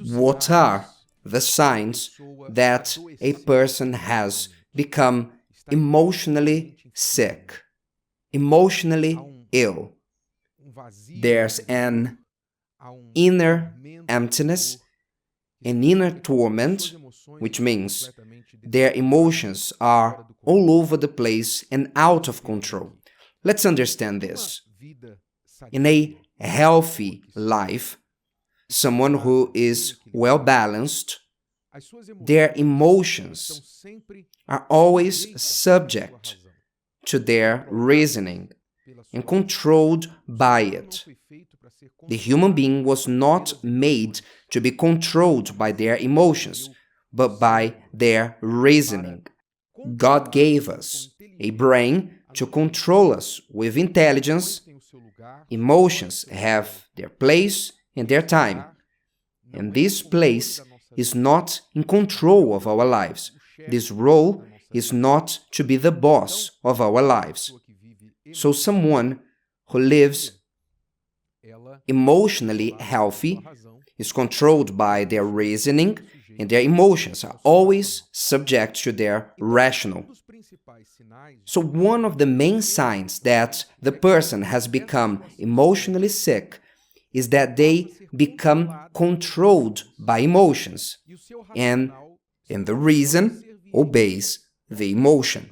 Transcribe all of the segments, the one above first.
What are the signs that a person has become emotionally sick, emotionally ill? There's an inner emptiness, an inner torment, which means their emotions are all over the place and out of control. Let's understand this. In a healthy life, someone who is well balanced, their emotions are always subject to their reasoning and controlled by it. The human being was not made to be controlled by their emotions, but by their reasoning. God gave us a brain to control us with intelligence. Emotions have their place and their time, and this place is not in control of our lives. This role is not to be the boss of our lives. So someone who lives emotionally healthy is controlled by their reasoning, and their emotions are always subject to their rational. So one of the main signs that the person has become emotionally sick is that they become controlled by emotions, and the reason obeys the emotion.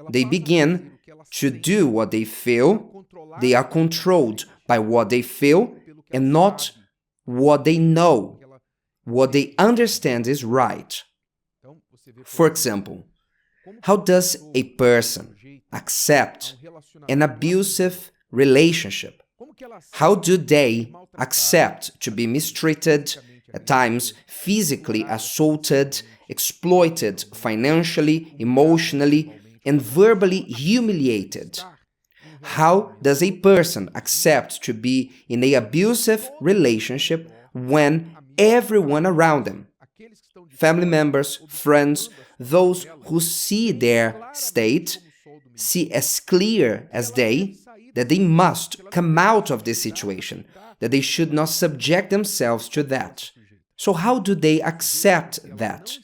They begin to do what they feel. They are controlled by what they feel and not what they know, what they understand is right. For example, how does a person accept an abusive relationship? How do they accept to be mistreated, at times physically assaulted, exploited financially, emotionally, and verbally humiliated? How does a person accept to be in an abusive relationship when everyone around them, family members, friends, those who see their state, see as clear as they, that they must come out of this situation, that they should not subject themselves to that? So how do they accept that?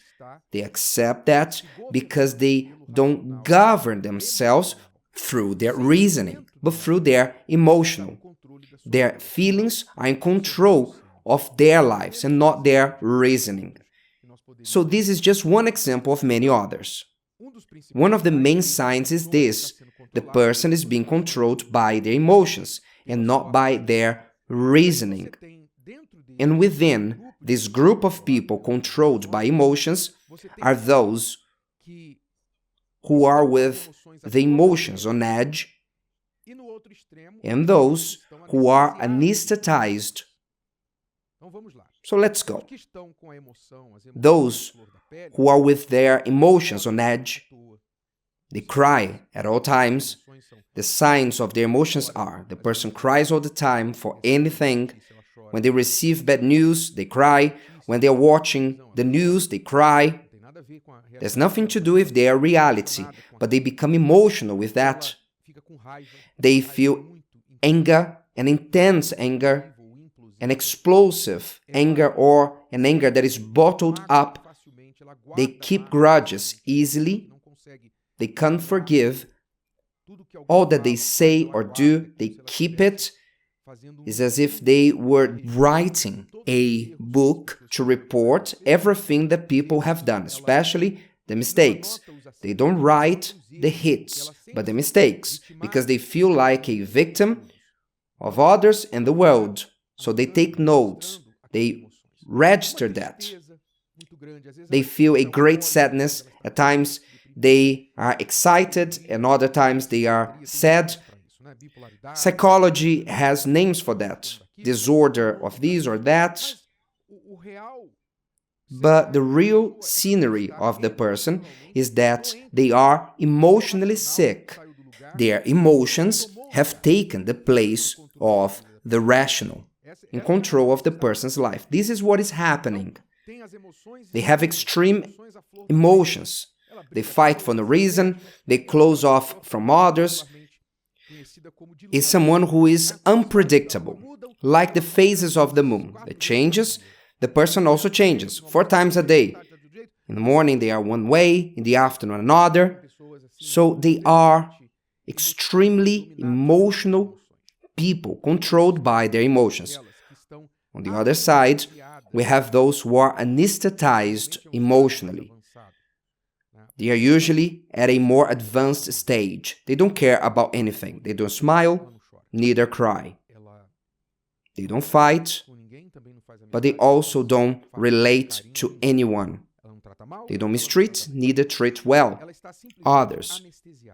They accept that because they don't govern themselves through their reasoning, but through their emotional. Their feelings are in control of their lives and not their reasoning. So this is just one example of many others. One of the main signs is this: the person is being controlled by their emotions and not by their reasoning. And within this group of people controlled by emotions are those who are with the emotions on edge, and those who are anesthetized. So let's go. Those who are with their emotions on edge, they cry at all times. The signs of their emotions are: the person cries all the time for anything. When they receive bad news, they cry. When they are watching the news, they cry. There's nothing to do with their reality, but they become emotional with that. They feel anger, an intense anger, an explosive anger, or an anger that is bottled up. They keep grudges easily. They can't forgive. All that they say or do, they keep it. It's as if they were writing a book to report everything that people have done, especially the mistakes. They don't write the hits, but the mistakes, because they feel like a victim of others and the world. So they take notes, they register that. They feel a great sadness. At times they are excited, and other times they are sad. Psychology has names for that, disorder of this or that. But the real scenery of the person is that they are emotionally sick. Their emotions have taken the place of the rational, in control of the person's life. This is what is happening. They have extreme emotions. They fight for no reason. They close off from others. Is someone who is unpredictable, like the phases of the moon. It changes, The person also changes 4 times a day. In the morning, they are one way, in the afternoon, another. So they are extremely emotional people, controlled by their emotions. On the other side, we have those who are anesthetized emotionally. They are usually at a more advanced stage. They don't care about anything. They don't smile, neither cry. They don't fight, but they also don't relate to anyone. They don't mistreat, neither treat well others.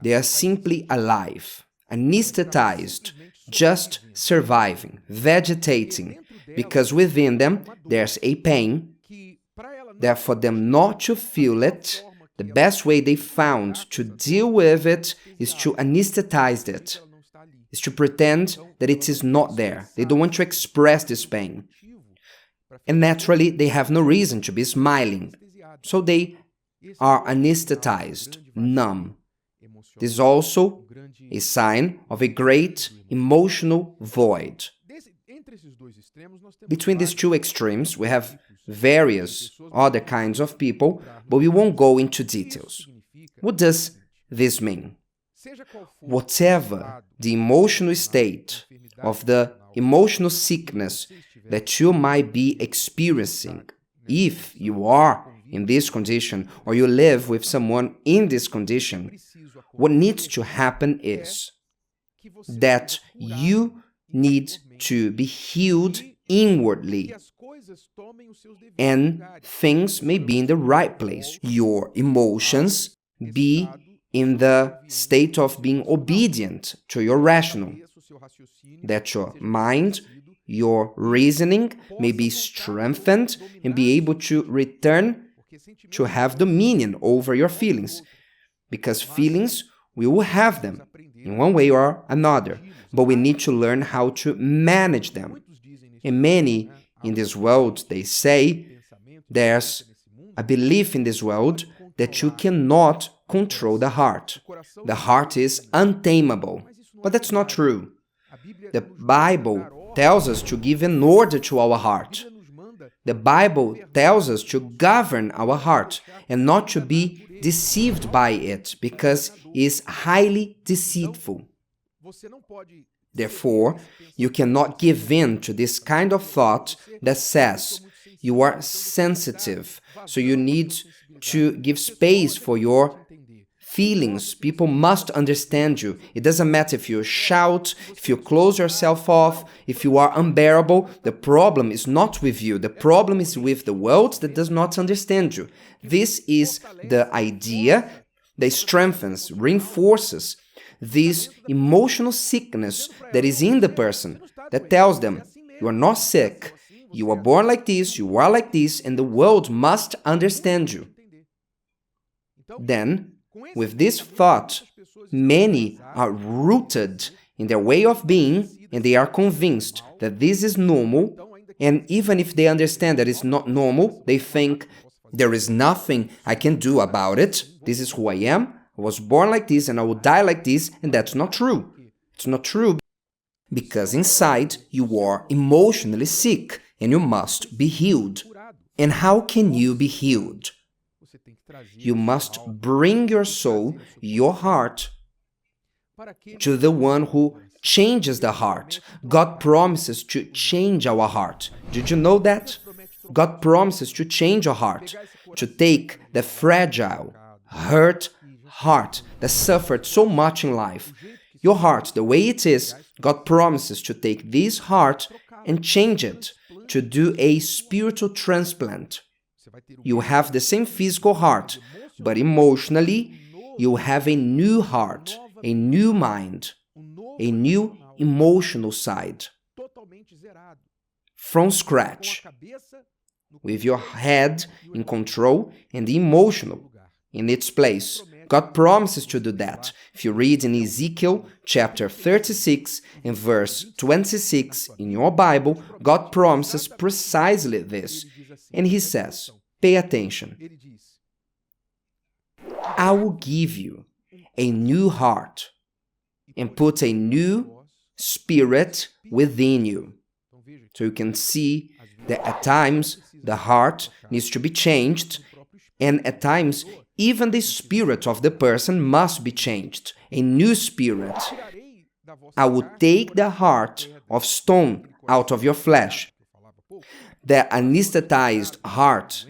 They are simply alive, anesthetized, just surviving, vegetating, because within them there's a pain that for them not to feel it, the best way they found to deal with it is to anesthetize it, is to pretend that it is not there. They don't want to express this pain. And naturally, they have no reason to be smiling. So they are anesthetized, numb. This is also a sign of a great emotional void. Between these two extremes, we have various other kinds of people, but we won't go into details. What does this mean? Whatever the emotional state of the emotional sickness that you might be experiencing, if you are in this condition or you live with someone in this condition, what needs to happen is that you need to be healed inwardly, and things may be in the right place. Your emotions be in the state of being obedient to your rational, that your mind, your reasoning may be strengthened and be able to return to have dominion over your feelings, because feelings, we will have them in one way or another, but we need to learn how to manage them. And many in this world, they say, there's a belief in this world that you cannot control the heart. The heart is untamable, but that's not true. The Bible tells us to give an order to our heart. The Bible tells us to govern our heart and not to be deceived by it, because it is highly deceitful. Therefore, you cannot give in to this kind of thought that says you are sensitive, so you need to give space for your feelings. People must understand you. It doesn't matter if you shout, if you close yourself off, if you are unbearable. The problem is not with you. The problem is with the world that does not understand you. This is the idea that strengthens, reinforces this emotional sickness that is in the person, that tells them, you are not sick, you are born like this, you are like this, and the world must understand you. Then, with this thought, many are rooted in their way of being, and they are convinced that this is normal, and even if they understand that it's not normal, they think, there is nothing I can do about it, this is who I am, I was born like this and I will die like this, and that's not true. It's not true because inside you are emotionally sick and you must be healed. And how can you be healed? You must bring your soul, your heart, to the one who changes the heart. God promises to change our heart. Did you know that? God promises to change your heart, to take the fragile, hurt heart that suffered so much in life. Your heart, the way it is, God promises to take this heart and change it, to do a spiritual transplant. You have the same physical heart, but emotionally, you have a new heart, a new mind, a new emotional side. From scratch, with your head in control and the emotional in its place. God promises to do that. If you read in Ezekiel chapter 36 and verse 26 in your Bible, God promises precisely this. And he says, pay attention. I will give you a new heart and put a new spirit within you. So you can see that at times The heart needs to be changed, and at times, even the spirit of the person must be changed. A new spirit. I will take the heart of stone out of your flesh. The anesthetized heart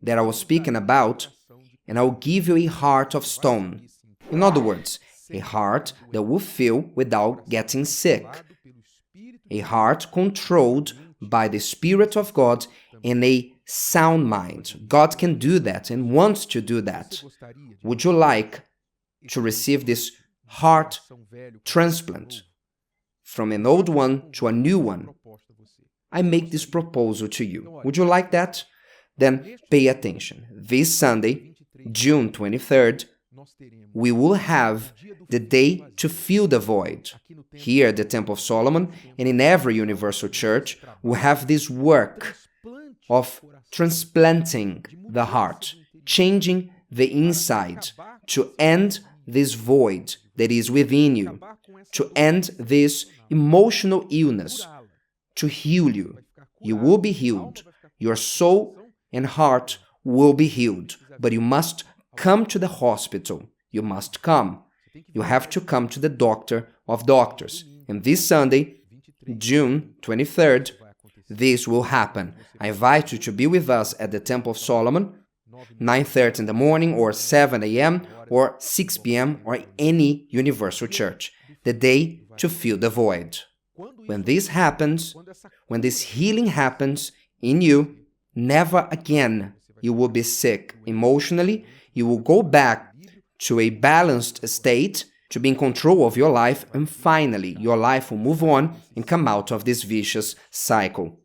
that I was speaking about, and I will give you a heart of stone. In other words, a heart that will feel without getting sick. A heart controlled by the Spirit of God and a sound mind. God can do that and wants to do that. Would you like to receive this heart transplant from an old one to a new one? I make this proposal to you. Would you like that? Then pay attention. This Sunday, June 23rd, we will have the day to fill the void. Here at the Temple of Solomon and in every universal church, we have this work of transplanting the heart, changing the inside, to end this void that is within you, to end this emotional illness, to heal you. You will be healed. Your soul and heart will be healed, but you must come to the hospital. You must come. You have to come to the doctor of doctors. And this Sunday, June 23rd, this will happen. I invite you to be with us at the Temple of Solomon, 9:30 in the morning, or 7 a.m., or 6 p.m., or any universal church. The day to fill the void. When this happens, when this healing happens in you, never again you will be sick emotionally. You will go back to a balanced state, to be in control of your life, and finally your life will move on and come out of this vicious cycle.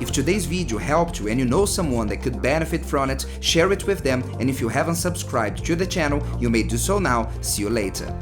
If today's video helped you and you know someone that could benefit from it, share it with them, and if you haven't subscribed to the channel, you may do so now. See you later.